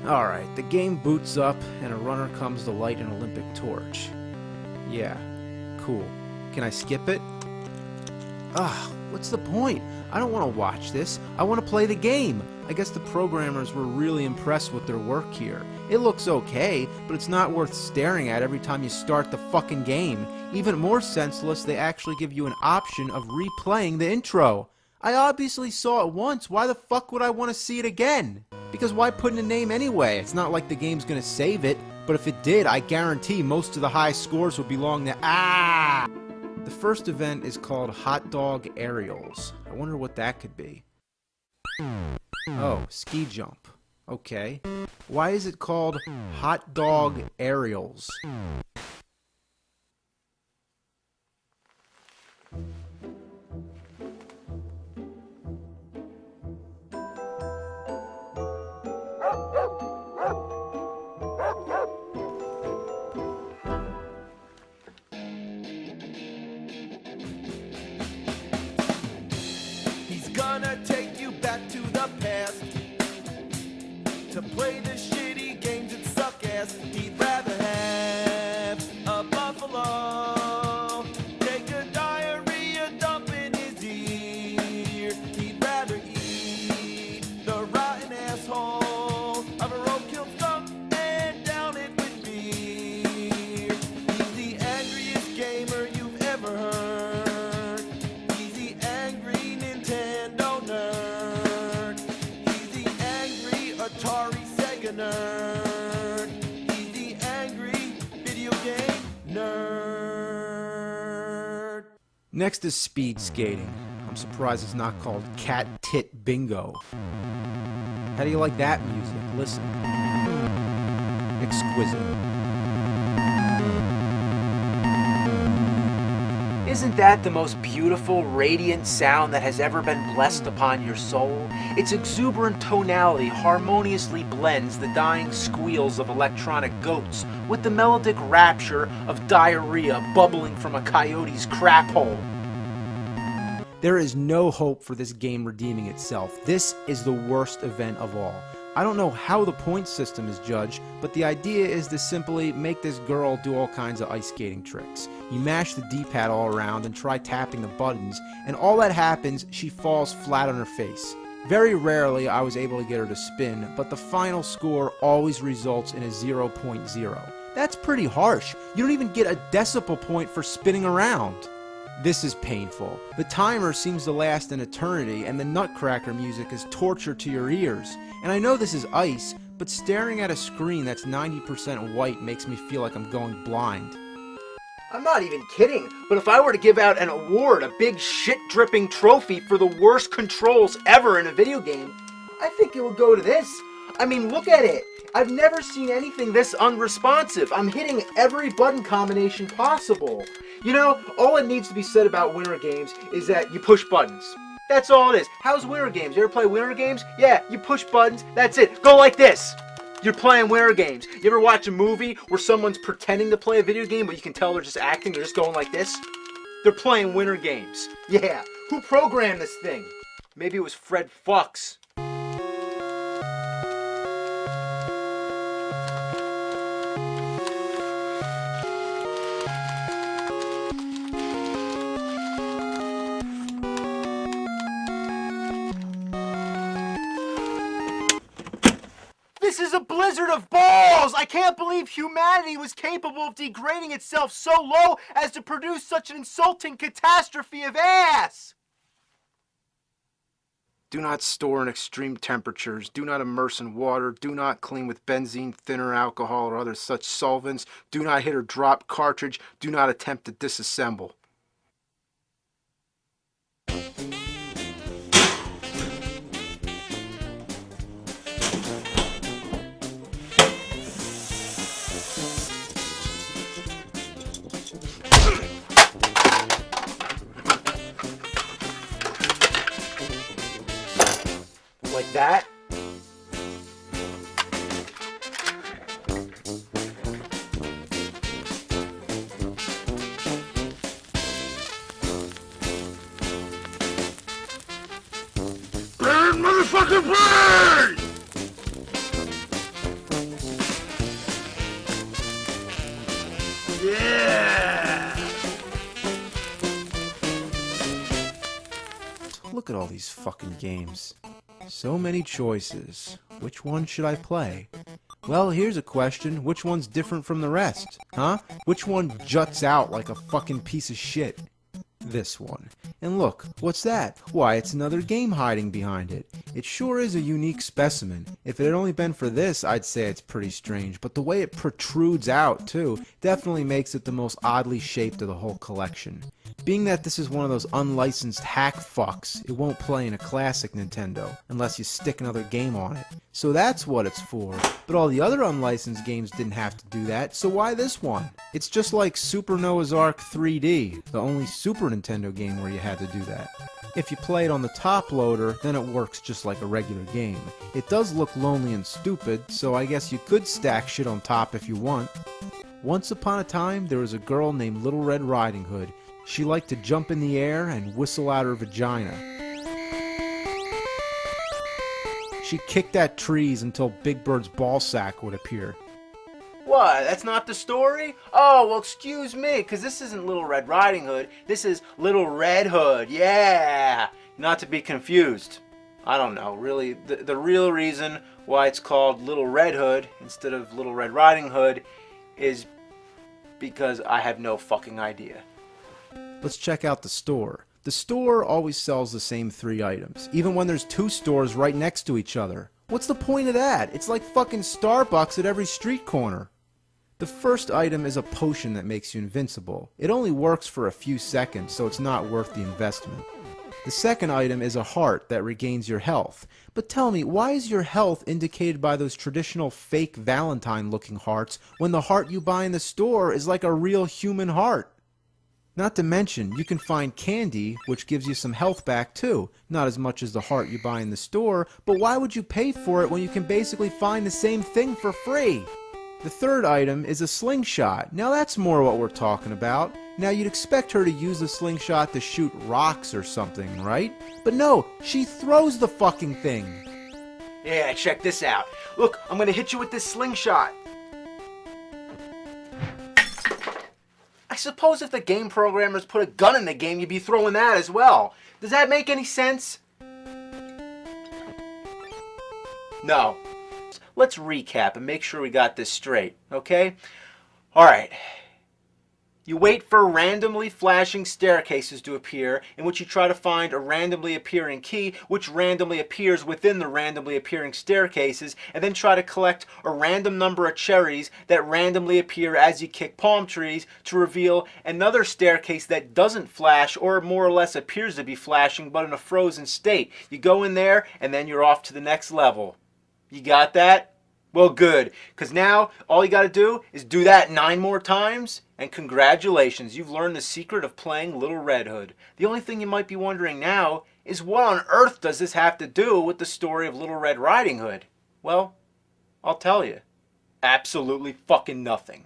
Alright, the game boots up and a runner comes to light an Olympic torch. Yeah, cool. Can I skip it? What's the point? I don't want to watch this. I want to play the game. I guess the programmers were really impressed with their work here. It looks okay, but it's not worth staring at every time you start the fucking game. Even more senseless, they actually give you an option of replaying the intro. I obviously saw it once. Why the fuck would I want to see it again? Because why put in a name anyway? It's not like the game's gonna save it, but if it did, I guarantee most of the high scores would belong to The first event is called Hot Dog Aerials. I wonder what that could be. Oh, ski jump. Okay. Why is it called Hot Dog Aerials? Gonna take you back to the past to play the shitty games that suck ass. He'd rather have a buffalo take a diarrhea dump in his ear. He'd rather eat the rotten asshole of a roadkill stump and down it with beer. He's the angriest gamer you've ever heard. He's the angry Nintendo nerd. He's the angry Atari Sega nerd. He's the angry video game nerd. Next is speed skating. I'm surprised it's not called Cat Tit Bingo. How do you like that music? Listen. Exquisite. Isn't that the most beautiful, radiant sound that has ever been blessed upon your soul? Its exuberant tonality harmoniously blends the dying squeals of electronic goats with the melodic rapture of diarrhea bubbling from a coyote's crap hole. There is no hope for this game redeeming itself. This is the worst event of all. I don't know how the point system is judged, but the idea is to simply make this girl do all kinds of ice skating tricks. You mash the D-pad all around and try tapping the buttons, and all that happens, she falls flat on her face. Very rarely I was able to get her to spin, but the final score always results in a 0.0. That's pretty harsh. You don't even get a decibel point for spinning around. This is painful. The timer seems to last an eternity, and the Nutcracker music is torture to your ears. And I know this is ice, but staring at a screen that's 90% white makes me feel like I'm going blind. I'm not even kidding, but if I were to give out an award, a big shit-dripping trophy for the worst controls ever in a video game, I think it would go to this. I mean, look at it. I've never seen anything this unresponsive. I'm hitting every button combination possible. You know, all it needs to be said about Winter Games is that you push buttons. That's all it is. How's Winter Games? You ever play Winter Games? Yeah, you push buttons, that's it. Go like this. You're playing Winter Games. You ever watch a movie where someone's pretending to play a video game, but you can tell they're just acting, they're just going like this? They're playing Winter Games. Yeah. Who programmed this thing? Maybe it was Fred Fox. This is a blizzard of balls! I can't believe humanity was capable of degrading itself so low as to produce such an insulting catastrophe of ass! Do not store in extreme temperatures. Do not immerse in water. Do not clean with benzene, thinner, alcohol, or other such solvents. Do not hit or drop cartridge. Do not attempt to disassemble. Like that. Burn, motherfucker, burn! look at all these fucking games. So many choices. Which one should I play? Well, here's a question. Which one's different from the rest? Huh? Which one juts out like a fucking piece of shit? This one. And look, what's that? Why, it's another game hiding behind it. It sure is a unique specimen. If it had only been for this, I'd say it's pretty strange, but the way it protrudes out, too, definitely makes it the most oddly shaped of the whole collection. Being that this is one of those unlicensed hack fucks, it won't play in a classic Nintendo, unless you stick another game on it. So that's what it's for. But all the other unlicensed games didn't have to do that, so why this one? It's just like Super Noah's Ark 3D, the only Super Nintendo game where you had to do that. If you play it on the top loader, then it works just like a regular game. It does look lonely and stupid, so I guess you could stack shit on top if you want. Once upon a time, there was a girl named Little Red Riding Hood. She liked to jump in the air and whistle out her vagina. She kicked at trees until Big Bird's ballsack would appear. What? That's not the story? Oh, well, excuse me, because this isn't Little Red Riding Hood. This is Little Red Hood, yeah! Not to be confused. I don't know, really, the real reason why it's called Little Red Hood instead of Little Red Riding Hood is because I have no fucking idea. Let's check out the store. The store always sells the same 3 items, even when there's 2 stores right next to each other. What's the point of that? It's like fucking Starbucks at every street corner. The first item is a potion that makes you invincible. It only works for a few seconds, so it's not worth the investment. The second item is a heart that regains your health. But tell me, why is your health indicated by those traditional fake Valentine-looking hearts when the heart you buy in the store is like a real human heart? Not to mention, you can find candy, which gives you some health back too. Not as much as the heart you buy in the store, but why would you pay for it when you can basically find the same thing for free? The third item is a slingshot. Now that's more what we're talking about. Now you'd expect her to use the slingshot to shoot rocks or something, right? But no, she throws the fucking thing. Yeah, check this out. Look, I'm gonna hit you with this slingshot. I suppose if the game programmers put a gun in the game, you'd be throwing that as well. Does that make any sense? No. Let's recap and make sure we got this straight, okay? Alright. You wait for randomly flashing staircases to appear, in which you try to find a randomly appearing key, which randomly appears within the randomly appearing staircases, and then try to collect a random number of cherries that randomly appear as you kick palm trees to reveal another staircase that doesn't flash, or more or less appears to be flashing, but in a frozen state. You go in there, and then you're off to the next level. You got that? Well, good, because now all you got to do is do that 9 more times, and congratulations, you've learned the secret of playing Little Red Hood. The only thing you might be wondering now is what on earth does this have to do with the story of Little Red Riding Hood? Well, I'll tell you. Absolutely fucking nothing.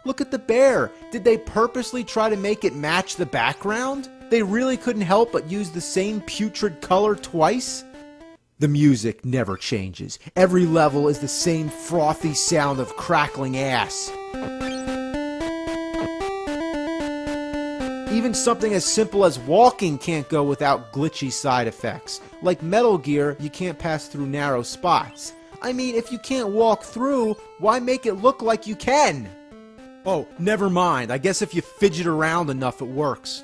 Look at the bear. Did they purposely try to make it match the background? They really couldn't help but use the same putrid color twice? The music never changes. Every level is the same frothy sound of crackling ass. Even something as simple as walking can't go without glitchy side effects. Like Metal Gear, you can't pass through narrow spots. I mean, if you can't walk through, why make it look like you can? Oh, never mind. I guess if you fidget around enough, it works.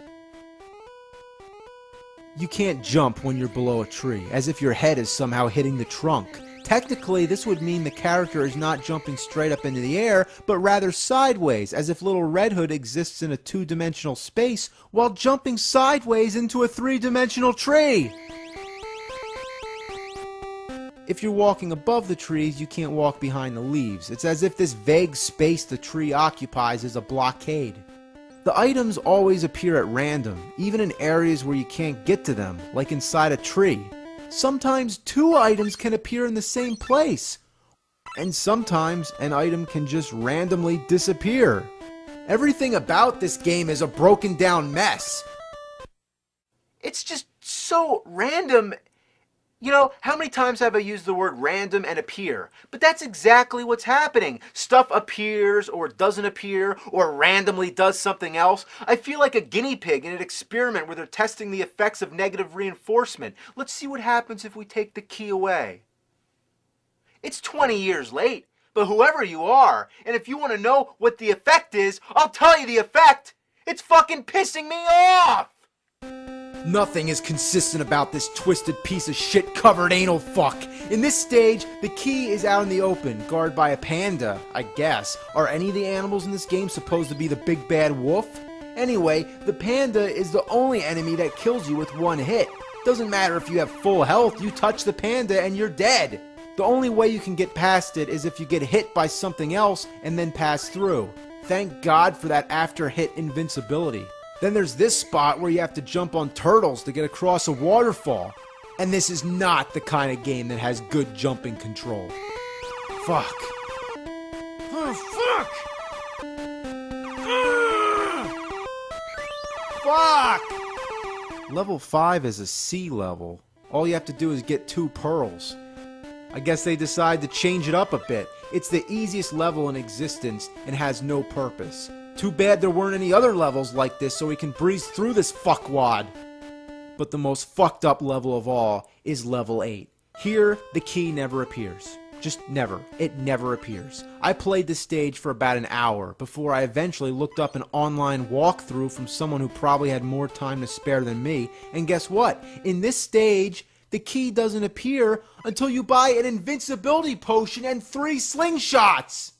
You can't jump when you're below a tree, as if your head is somehow hitting the trunk. Technically, this would mean the character is not jumping straight up into the air, but rather sideways, as if Little Red Hood exists in a 2-dimensional space while jumping sideways into a 3-dimensional tree. If you're walking above the trees, you can't walk behind the leaves. It's as if this vague space the tree occupies is a blockade. The items always appear at random, even in areas where you can't get to them, like inside a tree. Sometimes 2 items can appear in the same place. And sometimes an item can just randomly disappear. Everything about this game is a broken down mess. It's just so random You know, how many times have I used the word random and appear? But that's exactly what's happening. Stuff appears or doesn't appear or randomly does something else. I feel like a guinea pig in an experiment where they're testing the effects of negative reinforcement. Let's see what happens if we take the key away. It's 20 years late, but whoever you are, and if you want to know what the effect is, I'll tell you the effect. It's fucking pissing me off! Nothing is consistent about this twisted piece of shit covered anal fuck. In this stage, the key is out in the open, guarded by a panda, I guess. Are any of the animals in this game supposed to be the big bad wolf? Anyway, the panda is the only enemy that kills you with one hit. Doesn't matter if you have full health, you touch the panda and you're dead. The only way you can get past it is if you get hit by something else and then pass through. Thank God for that after hit invincibility. Then there's this spot where you have to jump on turtles to get across a waterfall. And this is not the kind of game that has good jumping control. Fuck. Oh, fuck! Fuck! Level 5 is a C level. All you have to do is get 2 pearls. I guess they decide to change it up a bit. It's the easiest level in existence and has no purpose. Too bad there weren't any other levels like this so we can breeze through this fuckwad. But the most fucked up level of all is level 8. Here, the key never appears. Just never. It never appears. I played this stage for about an hour before I eventually looked up an online walkthrough from someone who probably had more time to spare than me. And guess what? In this stage, the key doesn't appear until you buy an invincibility potion and 3 slingshots!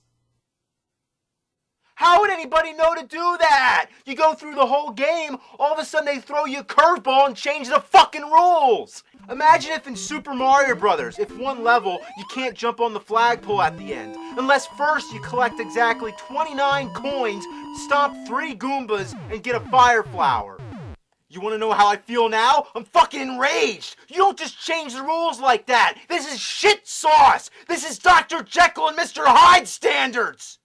How would anybody know to do that? You go through the whole game, all of a sudden they throw you a curveball and change the fucking rules! Imagine if in Super Mario Brothers, if one level, you can't jump on the flagpole at the end. Unless first you collect exactly 29 coins, stomp 3 Goombas, and get a fire flower. You wanna know how I feel now? I'm fucking enraged! You don't just change the rules like that! This is shit sauce! This is Dr. Jekyll and Mr. Hyde standards!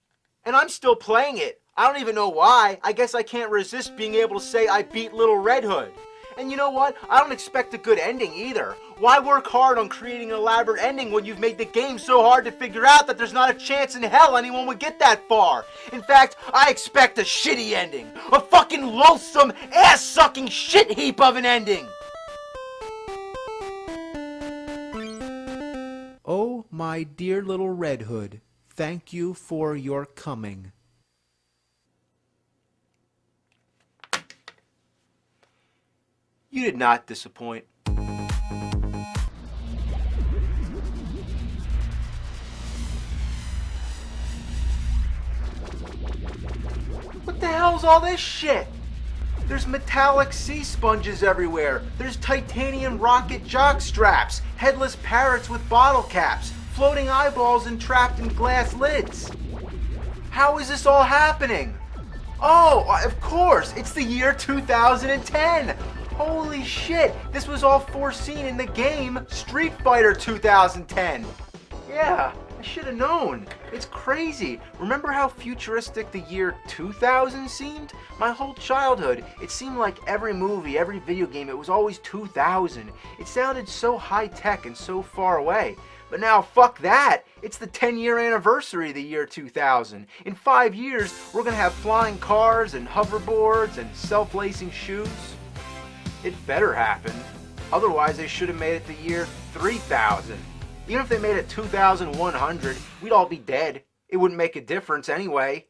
And I'm still playing it. I don't even know why. I guess I can't resist being able to say I beat Little Red Hood. And you know what? I don't expect a good ending either. Why work hard on creating an elaborate ending when you've made the game so hard to figure out that there's not a chance in hell anyone would get that far? In fact, I expect a shitty ending. A fucking loathsome, ass-sucking shit heap of an ending. Oh, my dear Little Red Hood. Thank you for your coming. You did not disappoint. What the hell's all this shit? There's metallic sea sponges everywhere. There's titanium rocket jock straps, headless parrots with bottle caps, floating eyeballs entrapped in glass lids. How is this all happening? Oh, of course, it's the year 2010. Holy shit, this was all foreseen in the game Street Fighter 2010. Yeah, I should have known. It's crazy. Remember how futuristic the year 2000 seemed? My whole childhood, it seemed like every movie, every video game, it was always 2000. It sounded so high-tech and so far away. But now, fuck that! It's the 10-year anniversary of the year 2000. In 5 years, we're gonna have flying cars and hoverboards and self-lacing shoes. It better happen. Otherwise, they should have made it the year 3000. Even if they made it 2100, we'd all be dead. It wouldn't make a difference anyway.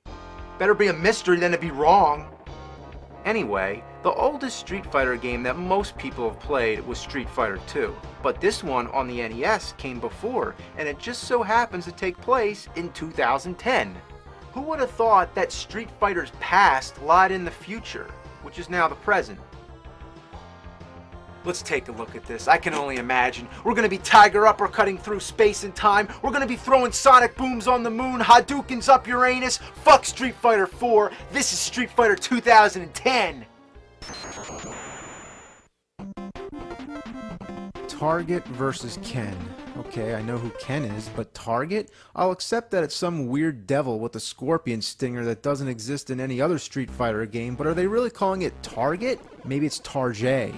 Better be a mystery than to be wrong. Anyway, the oldest Street Fighter game that most people have played was Street Fighter 2. But this one on the NES came before, and it just so happens to take place in 2010. Who would have thought that Street Fighter's past lied in the future, which is now the present? Let's take a look at this. I can only imagine. We're gonna be Tiger uppercutting through space and time. We're gonna be throwing sonic booms on the moon, Hadoukens up Uranus. Fuck Street Fighter 4. This is Street Fighter 2010. Target versus Ken. Okay, I know who Ken is, but Target? I'll accept that it's some weird devil with a scorpion stinger that doesn't exist in any other Street Fighter game, but are they really calling it Target? Maybe it's Tarjay.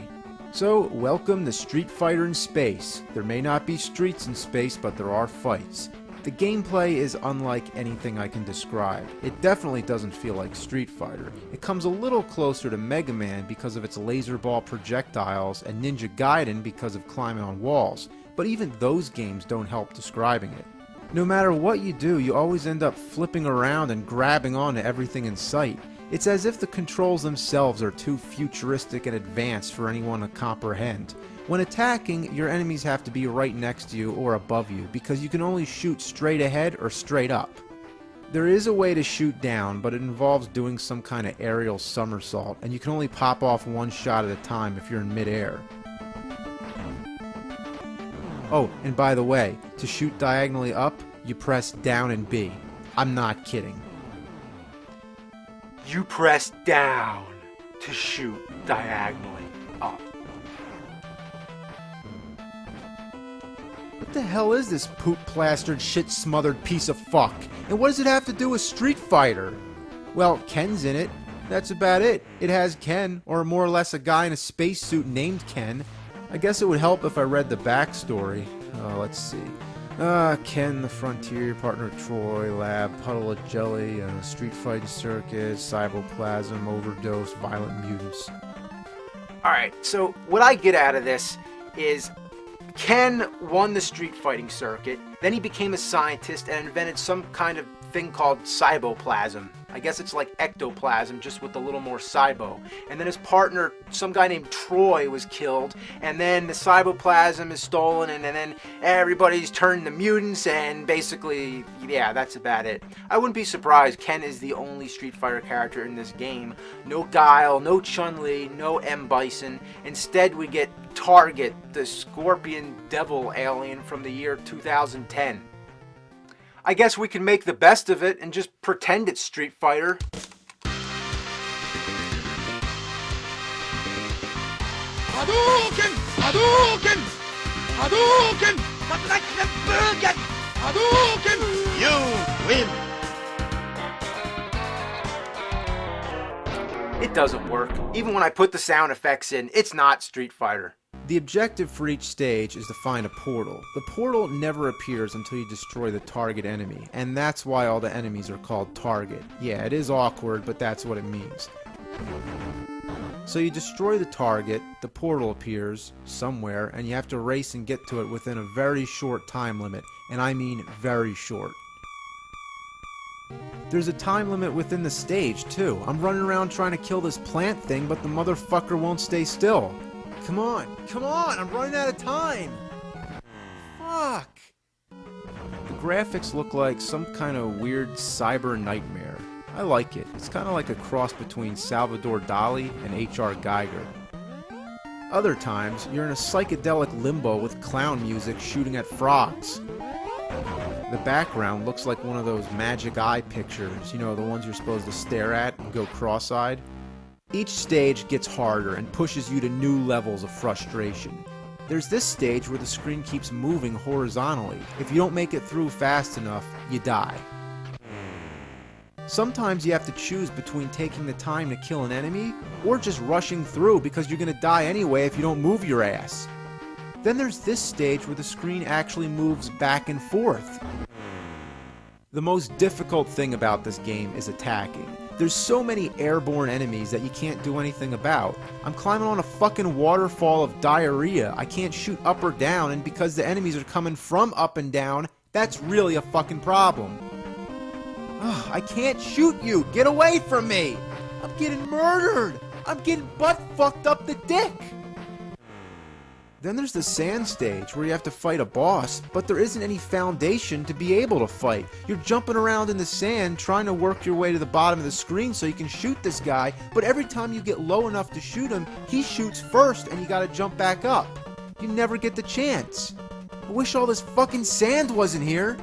So, welcome to Street Fighter in Space. There may not be streets in space, but there are fights. The gameplay is unlike anything I can describe. It definitely doesn't feel like Street Fighter. It comes a little closer to Mega Man because of its laser ball projectiles and Ninja Gaiden because of climbing on walls, but even those games don't help describing it. No matter what you do, you always end up flipping around and grabbing onto everything in sight. It's as if the controls themselves are too futuristic and advanced for anyone to comprehend. When attacking, your enemies have to be right next to you or above you because you can only shoot straight ahead or straight up. There is a way to shoot down, but it involves doing some kind of aerial somersault, and you can only pop off one shot at a time if you're in midair. Oh, and by the way, to shoot diagonally up, you press down and B. I'm not kidding. You press down to shoot diagonally up. What the hell is this poop-plastered, shit-smothered piece of fuck? And what does it have to do with Street Fighter? Well, Ken's in it. That's about it. It has Ken, or more or less a guy in a spacesuit named Ken. I guess it would help if I read the backstory. Let's see. Ken, the Frontier, partner of Troy, Lab, Puddle of Jelly, Street Fighting Circus, Cyboplasm, Overdose, Violent Mutants. Alright, so what I get out of this is Ken won the street fighting circuit, then he became a scientist and invented some kind of thing called cyboplasm. I guess it's like ectoplasm, just with a little more cybo. And then his partner, some guy named Troy, was killed, and then the cyboplasm is stolen, and then everybody's turned to mutants, and basically, yeah, that's about it. I wouldn't be surprised. Ken is the only Street Fighter character in this game. No Guile, no Chun-Li, no M. Bison. Instead, we get Target, the scorpion devil alien from the year 2010. I guess we can make the best of it and just pretend it's Street Fighter. Hadouken! Hadouken! Hadouken! Hadouken! You win! It doesn't work. Even when I put the sound effects in, it's not Street Fighter. The objective for each stage is to find a portal. The portal never appears until you destroy the target enemy, and that's why all the enemies are called target. Yeah, it is awkward, but that's what it means. So you destroy the target, the portal appears somewhere, and you have to race and get to it within a very short time limit, and I mean very short. There's a time limit within the stage, too. I'm running around trying to kill this plant thing, but the motherfucker won't stay still. Come on, I'm running out of time! Fuck! The graphics look like some kind of weird cyber nightmare. I like it. It's kind of like a cross between Salvador Dali and H.R. Geiger. Other times, you're in a psychedelic limbo with clown music shooting at frogs. The background looks like one of those magic eye pictures, you know, the ones you're supposed to stare at and go cross-eyed. Each stage gets harder and pushes you to new levels of frustration. There's this stage where the screen keeps moving horizontally. If you don't make it through fast enough, you die. Sometimes you have to choose between taking the time to kill an enemy or just rushing through because you're gonna die anyway if you don't move your ass. Then there's this stage where the screen actually moves back and forth. The most difficult thing about this game is attacking. There's so many airborne enemies that you can't do anything about. I'm climbing on a fucking waterfall of diarrhea. I can't shoot up or down, and because the enemies are coming from up and down, that's really a fucking problem. Ugh, I can't shoot you! Get away from me! I'm getting murdered! I'm getting butt fucked up the dick! Then there's the sand stage where you have to fight a boss, but there isn't any foundation to be able to fight. You're jumping around in the sand trying to work your way to the bottom of the screen so you can shoot this guy, but every time you get low enough to shoot him, he shoots first and you gotta jump back up. You never get the chance. I wish all this fucking sand wasn't here.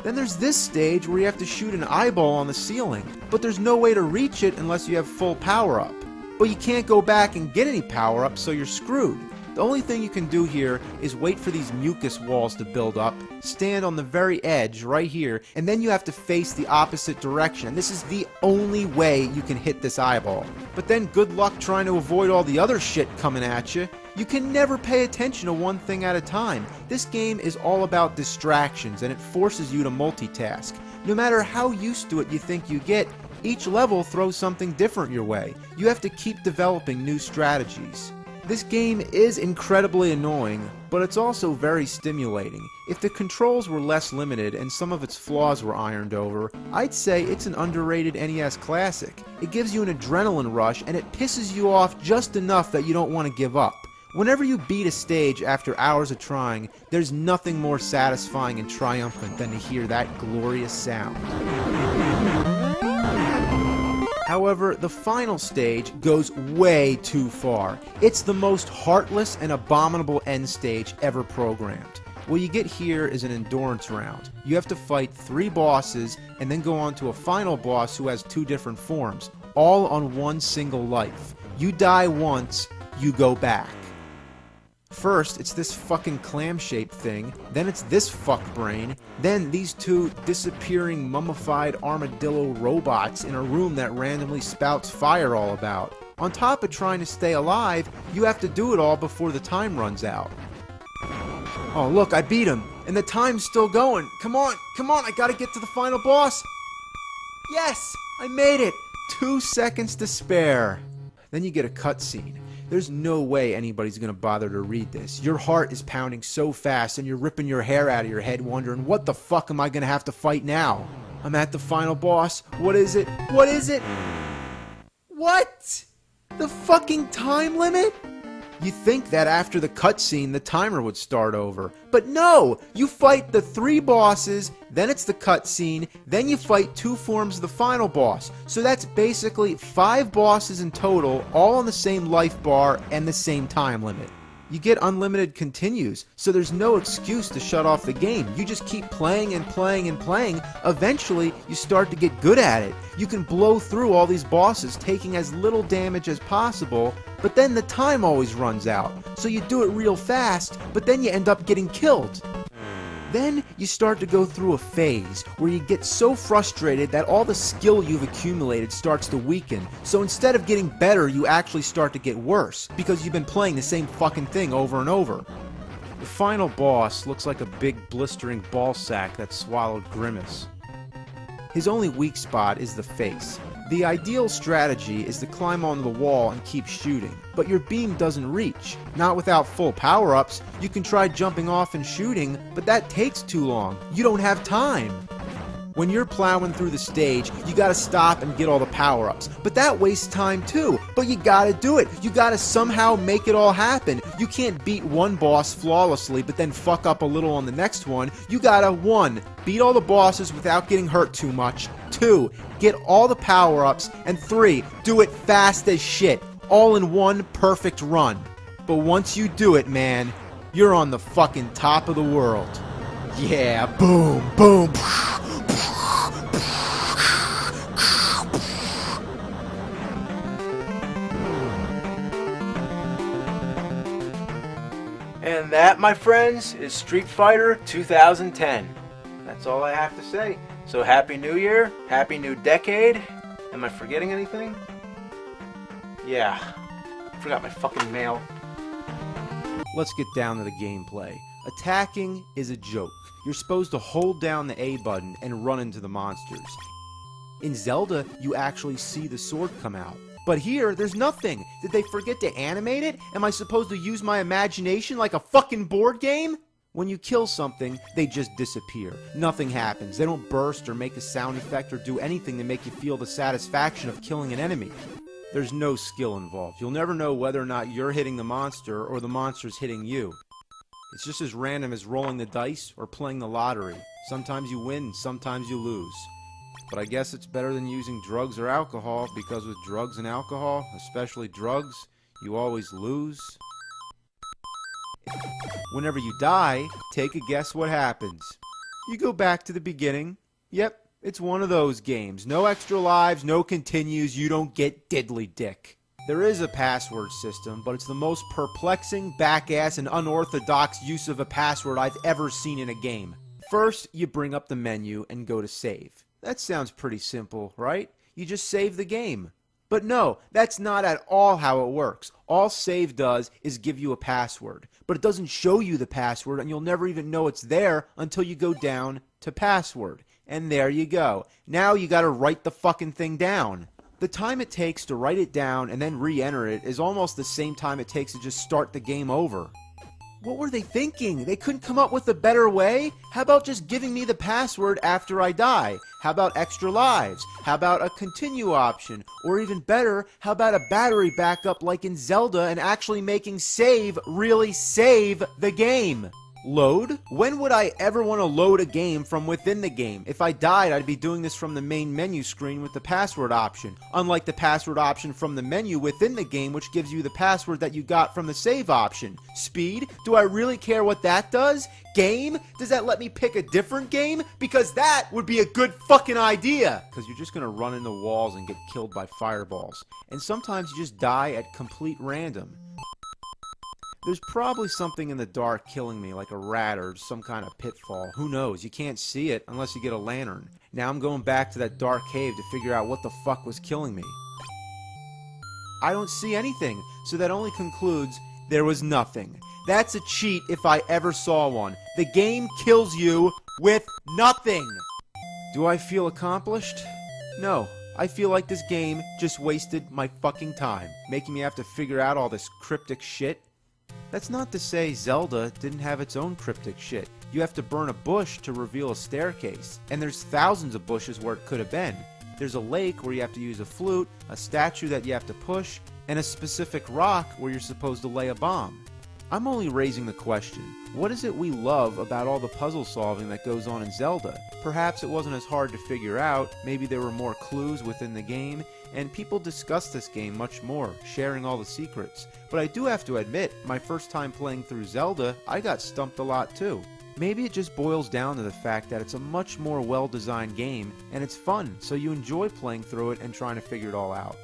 Then there's this stage where you have to shoot an eyeball on the ceiling, but there's no way to reach it unless you have full power up. But you can't go back and get any power up, so you're screwed. The only thing you can do here is wait for these mucus walls to build up, stand on the very edge right here, and then you have to face the opposite direction. And this is the only way you can hit this eyeball. But then good luck trying to avoid all the other shit coming at you. You can never pay attention to one thing at a time. This game is all about distractions, and it forces you to multitask. No matter how used to it you think you get, each level throws something different your way. You have to keep developing new strategies. This game is incredibly annoying, but it's also very stimulating. If the controls were less limited and some of its flaws were ironed over, I'd say it's an underrated NES classic. It gives you an adrenaline rush and it pisses you off just enough that you don't want to give up. Whenever you beat a stage after hours of trying, there's nothing more satisfying and triumphant than to hear that glorious sound. However, the final stage goes way too far. It's the most heartless and abominable end stage ever programmed. What you get here is an endurance round. You have to fight 3 bosses and then go on to a final boss who has 2 different forms, all on one single life. You die once, you go back. First, it's this fucking clam-shaped thing, then it's this fuck brain, then these 2 disappearing mummified armadillo robots in a room that randomly spouts fire all about. On top of trying to stay alive, you have to do it all before the time runs out. Oh look, I beat him, and the time's still going. Come on, I gotta get to the final boss. Yes, I made it! 2 seconds to spare. Then you get a cutscene. There's no way anybody's gonna bother to read this. Your heart is pounding so fast and you're ripping your hair out of your head wondering, what the fuck am I gonna have to fight now? I'm at the final boss. What is it? What is it? What? The fucking time limit? You think that after the cutscene the timer would start over. But no! You fight the 3 bosses, then it's the cutscene, then you fight 2 forms of the final boss. So that's basically 5 bosses in total, all on the same life bar and the same time limit. You get unlimited continues, so there's no excuse to shut off the game. You just keep playing and playing and playing. Eventually, you start to get good at it. You can blow through all these bosses, taking as little damage as possible, but then the time always runs out. So you do it real fast, but then you end up getting killed. Then you start to go through a phase where you get so frustrated that all the skill you've accumulated starts to weaken. So instead of getting better, you actually start to get worse because you've been playing the same fucking thing over and over. The final boss looks like a big blistering ball sack that swallowed Grimace. His only weak spot is the face. The ideal strategy is to climb onto the wall and keep shooting, but your beam doesn't reach. Not without full power-ups. You can try jumping off and shooting, but that takes too long. You don't have time. When you're plowing through the stage, you gotta stop and get all the power-ups. But that wastes time too. But you gotta do it. You gotta somehow make it all happen. You can't beat one boss flawlessly, but then fuck up a little on the next one. You gotta 1. Beat all the bosses without getting hurt too much. 2. Get all the power-ups. And 3. Do it fast as shit. All in one perfect run. But once you do it, man, you're on the fucking top of the world. Yeah, boom, boom. And that, my friends, is Street Fighter 2010. That's all I have to say. So Happy New Year, Happy New Decade. Am I forgetting anything? Yeah, I forgot my fucking mail. Let's get down to the gameplay. Attacking is a joke. You're supposed to hold down the A button and run into the monsters. In Zelda, you actually see the sword come out. But here, there's nothing. Did they forget to animate it? Am I supposed to use my imagination like a fucking board game? When you kill something, they just disappear. Nothing happens. They don't burst or make a sound effect or do anything to make you feel the satisfaction of killing an enemy. There's no skill involved. You'll never know whether or not you're hitting the monster or the monster's hitting you. It's just as random as rolling the dice or playing the lottery. Sometimes you win, sometimes you lose. But I guess it's better than using drugs or alcohol, because with drugs and alcohol, especially drugs, you always lose. Whenever you die, take a guess what happens. You go back to the beginning. Yep, it's one of those games. No extra lives, no continues, you don't get diddly dick. There is a password system, but it's the most perplexing, back-ass, and unorthodox use of a password I've ever seen in a game. First, you bring up the menu and go to save. That sounds pretty simple, right? You just save the game. But no, that's not at all how it works. All save does is give you a password, but it doesn't show you the password, and you'll never even know it's there until you go down to password. And there you go. Now you gotta write the fucking thing down. The time it takes to write it down and then re-enter it is almost the same time it takes to just start the game over. What were they thinking? They couldn't come up with a better way? How about just giving me the password after I die? How about extra lives? How about a continue option? Or even better, how about a battery backup like in Zelda and actually making save really save the game? Load? When would I ever want to load a game from within the game? If I died, I'd be doing this from the main menu screen with the password option, unlike the password option from the menu within the game, which gives you the password that you got from the save option. Speed? Do I really care what that does? Game? Does that let me pick a different game? Because that would be a good fucking idea! Because you're just gonna run into walls and get killed by fireballs. And sometimes you just die at complete random. There's probably something in the dark killing me, like a rat or some kind of pitfall. Who knows? You can't see it unless you get a lantern. Now I'm going back to that dark cave to figure out what the fuck was killing me. I don't see anything, so that only concludes there was nothing. That's a cheat if I ever saw one. The game kills you with nothing. Do I feel accomplished? No. I feel like this game just wasted my fucking time, making me have to figure out all this cryptic shit. That's not to say Zelda didn't have its own cryptic shit. You have to burn a bush to reveal a staircase, and there's thousands of bushes where it could have been. There's a lake where you have to use a flute, a statue that you have to push, and a specific rock where you're supposed to lay a bomb. I'm only raising the question, what is it we love about all the puzzle solving that goes on in Zelda? Perhaps it wasn't as hard to figure out, maybe there were more clues within the game, and people discuss this game much more, sharing all the secrets. But I do have to admit, my first time playing through Zelda, I got stumped a lot too. Maybe it just boils down to the fact that it's a much more well-designed game, and it's fun, so you enjoy playing through it and trying to figure it all out.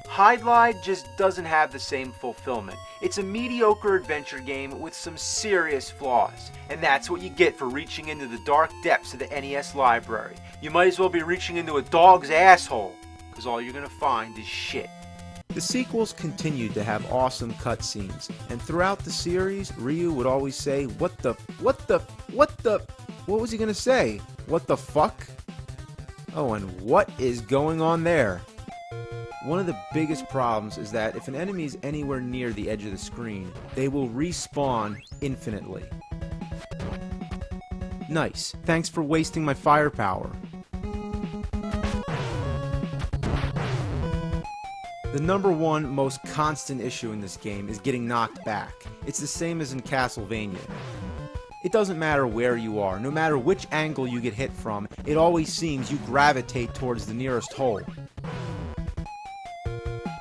Hide just doesn't have the same fulfillment. It's a mediocre adventure game with some serious flaws, and that's what you get for reaching into the dark depths of the NES library. You might as well be reaching into a dog's asshole, because all you're gonna find is shit. The sequels continued to have awesome cutscenes, and throughout the series, Ryu would always say, what was he gonna say? What the fuck? Oh, and what is going on there? One of the biggest problems is that if an enemy is anywhere near the edge of the screen, they will respawn infinitely. Nice. Thanks for wasting my firepower. The number one most constant issue in this game is getting knocked back. It's the same as in Castlevania. It doesn't matter where you are, no matter which angle you get hit from, it always seems you gravitate towards the nearest hole.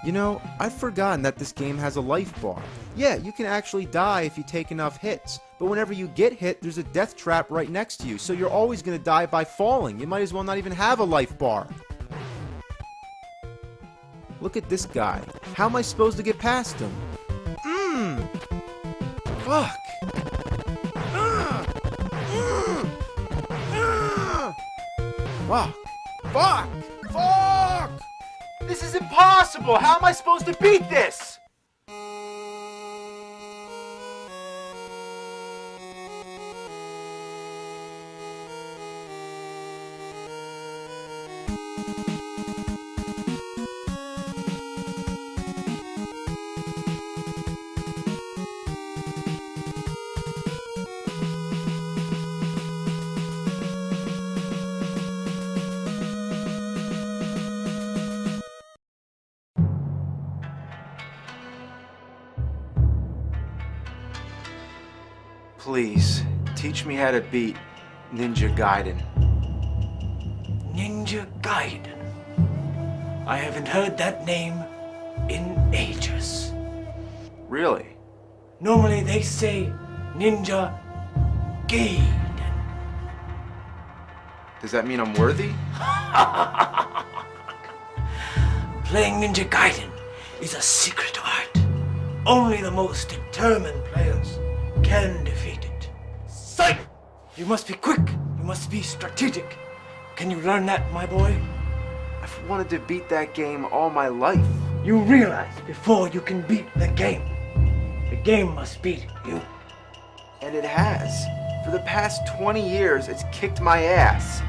You know, I've forgotten that this game has a life bar. Yeah, you can actually die if you take enough hits, but whenever you get hit, there's a death trap right next to you, so you're always going to die by falling. You might as well not even have a life bar. Look at this guy. How am I supposed to get past him? Fuck. Fuck. Fuck. Fuck. This is impossible! How am I supposed to beat this? Please, teach me how to beat Ninja Gaiden. Ninja Gaiden. I haven't heard that name in ages. Really? Normally they say Ninja Gaiden. Does that mean I'm worthy? Playing Ninja Gaiden is a secret art. Only the most determined players can defeat it. Sight! You must be quick. You must be strategic. Can you learn that, my boy? I've wanted to beat that game all my life. You realize before you can beat the game must beat you. And it has. For the past 20 years, it's kicked my ass.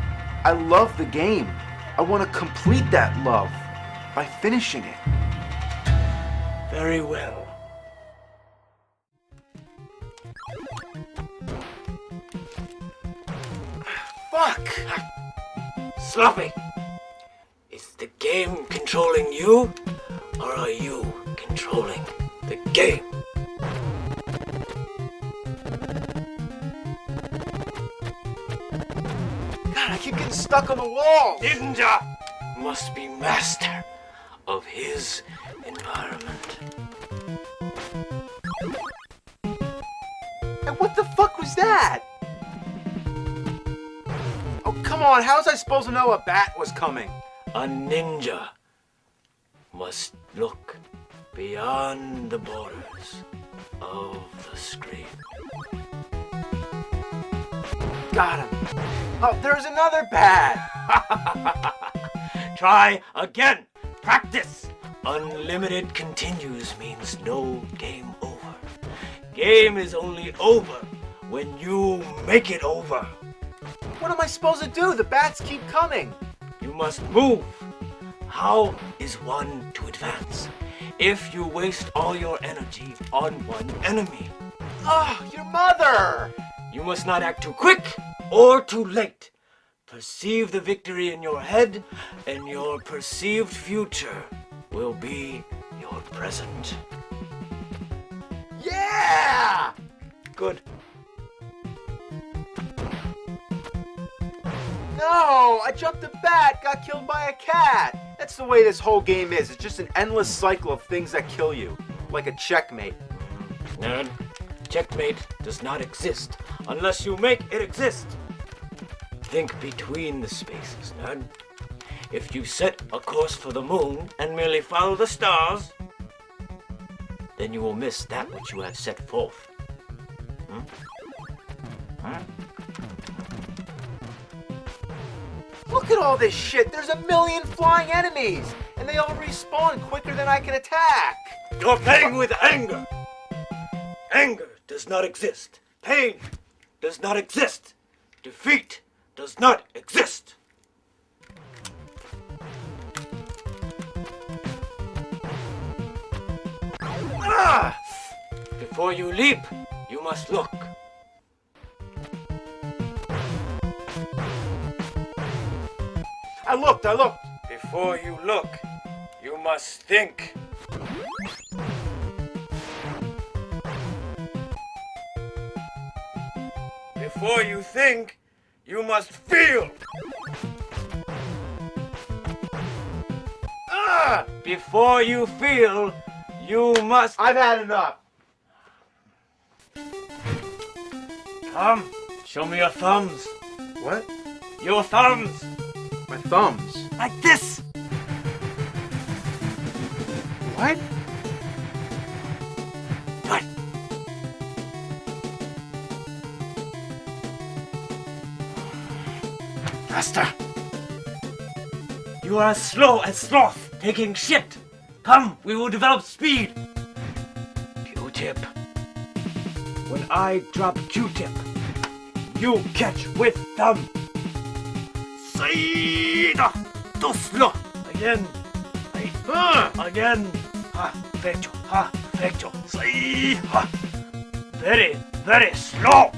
I love the game. I want to complete that love by finishing it. Very well. Fuck! Sloppy! Is the game controlling you, or are you controlling the game? God, I keep getting stuck on the wall. Ninja must be master of his environment. And what the fuck was that? Oh, come on. How was I supposed to know a bat was coming? A ninja must look beyond the borders of the screen. Got him. Oh, there's another bat. Try again. Practice. Unlimited continues means no game over. Game is only over when you make it over. What am I supposed to do? The bats keep coming. You must move. How is one to advance if you waste all your energy on one enemy? Oh, your mother. You must not act too quick or too late. Perceive the victory in your head, and your perceived future will be your present. Yeah! Good. No, I jumped a bat, got killed by a cat. That's the way this whole game is. It's just an endless cycle of things that kill you. Like a checkmate. Nerd, checkmate does not exist unless you make it exist. Think between the spaces, nerd. If you set a course for the moon and merely follow the stars, then you will miss that which you have set forth. Look at all this shit. There's a million flying enemies. And they all respawn quicker than I can attack. You're playing with anger. Anger does not exist. Pain does not exist. Defeat does not exist. Ah! Before you leap, you must look. I looked. Before you look, you must think. Before you think, you must feel. Before you feel, you must... I've had enough. Come, show me your thumbs. What? Your thumbs. My thumbs. Like this. What? What? Faster. You are as slow as sloth taking shit. Come, we will develop speed. Q-tip. When I drop Q-tip, you catch with thumb. Side. Too slow. Again. Again. Ha, perfecto. Ha, perfecto. Side. Ha. Very, very slow.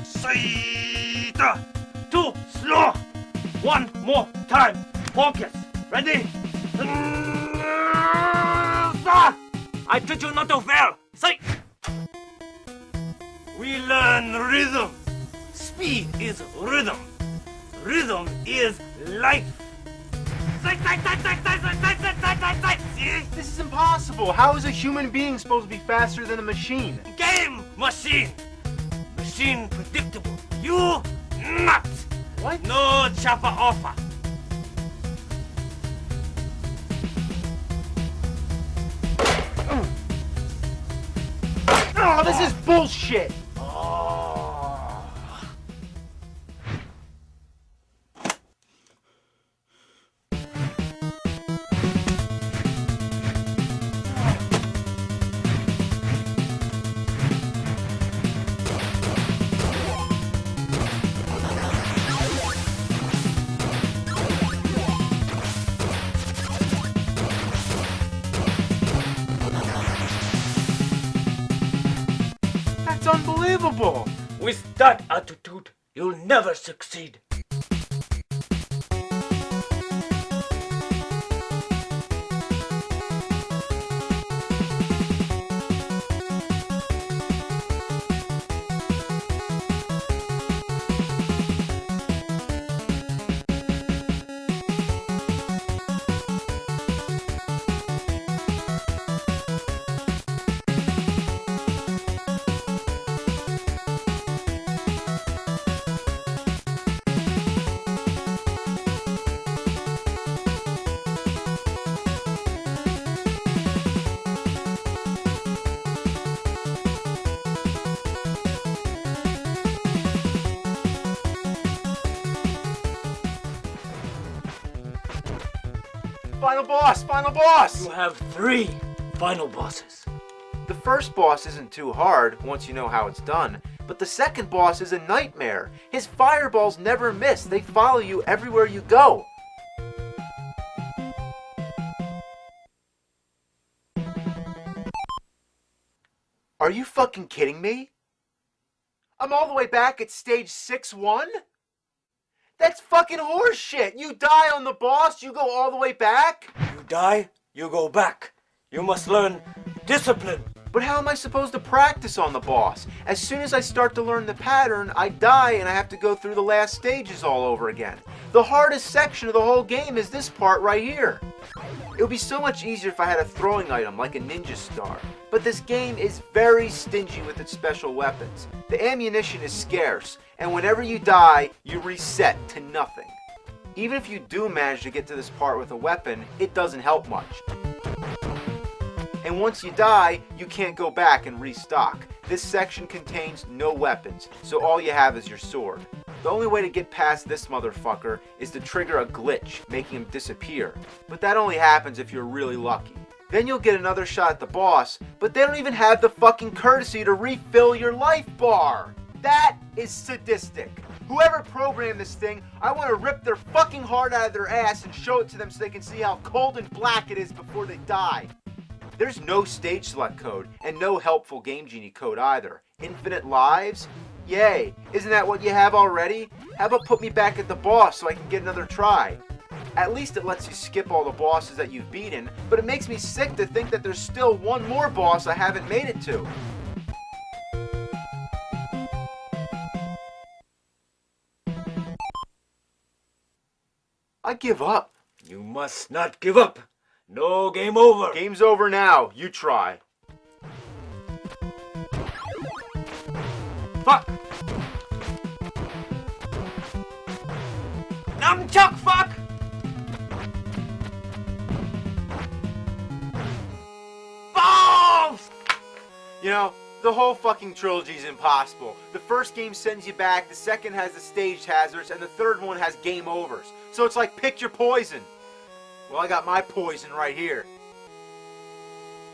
Side. Too slow. One more time. Focus. Ready? I told you not to fail. Say. We learn rhythm. Speed is rhythm. Rhythm is life. See? This is impossible. How is a human being supposed to be faster than a machine? Game machine. Machine predictable. You not. What? No chopper offer. Oh, this is bullshit! That's unbelievable! With that attitude, you'll never succeed. Final boss! Final boss! You have 3 final bosses. The first boss isn't too hard once you know how it's done, but the second boss is a nightmare. His fireballs never miss. They follow you everywhere you go. Are you fucking kidding me? I'm all the way back at stage 6-1? That's fucking horseshit! You die on the boss, you go all the way back? You die, you go back. You must learn discipline. But how am I supposed to practice on the boss? As soon as I start to learn the pattern, I die and I have to go through the last stages all over again. The hardest section of the whole game is this part right here. It would be so much easier if I had a throwing item like a ninja star. But this game is very stingy with its special weapons. The ammunition is scarce, and whenever you die, you reset to nothing. Even if you do manage to get to this part with a weapon, it doesn't help much. And once you die, you can't go back and restock. This section contains no weapons, so all you have is your sword. The only way to get past this motherfucker is to trigger a glitch, making him disappear. But that only happens if you're really lucky. Then you'll get another shot at the boss, but they don't even have the fucking courtesy to refill your life bar. That is sadistic. Whoever programmed this thing, I want to rip their fucking heart out of their ass and show it to them so they can see how cold and black it is before they die. There's no stage select code, and no helpful Game Genie code either. Infinite lives? Yay! Isn't that what you have already? How about put me back at the boss so I can get another try? At least it lets you skip all the bosses that you've beaten, but it makes me sick to think that there's still one more boss I haven't made it to. I give up. You must not give up. No game over. Game's over now. You try. Fuck. Nunchuck fuck. Balls! You know, the whole fucking trilogy is impossible. The first game sends you back, the second has the stage hazards, and the third one has game overs. So it's like pick your poison. Well, I got my poison right here.